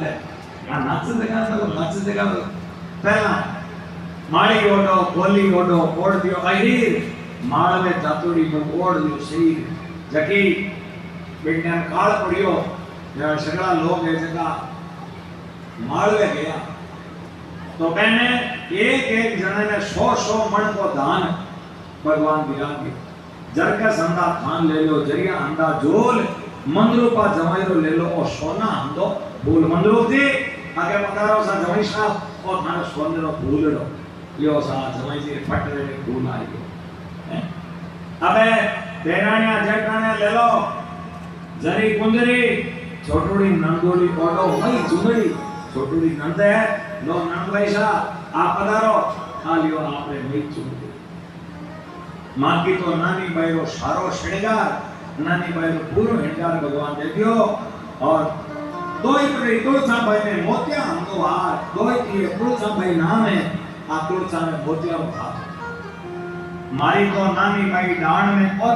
है आ नाच देगा पहला माड़ी ओडो बोली ओडो ओढ़ दियो अहीर माड़ में जातुड़ी को ओढ़ दियो शरीर जकी बेटियां काल पड़ियो जब सगला लोग है जगह माड़वे गया तो कहने एक एक जने ने 100 मण को दान भगवान दिया जरका संदा खान ले लो जरिया अंदा झोल मंदरूपा जमाईरो ले लो और सोना अंदो भूल मंदरूप थी आगे पधारो सा जमाई साहब और थाने सोनेरो भूल लो लियो सा जमाई जी फट रे भूल आई गयो अबे देरानिया जेठानिया ले लो जरी कुंदरी छोटुड़ी नंदोली ओडो मई जुगड़ी छोटुड़ी नंद है लो नंद भाई सा आप पधारो आ लियो आपने मई जुगड़ी मां की तो नानी बाईरो सारो श्रृंगार नानी बाईरो पूरो श्रृंगार भगवान दे दियो और दोई पड़ी तुलसा भाई ने मोतिया हमको हार दोई की तुलसा भाई नाम है आ तुलसा में मोतिया हार मारी तो नानी बाई डांड में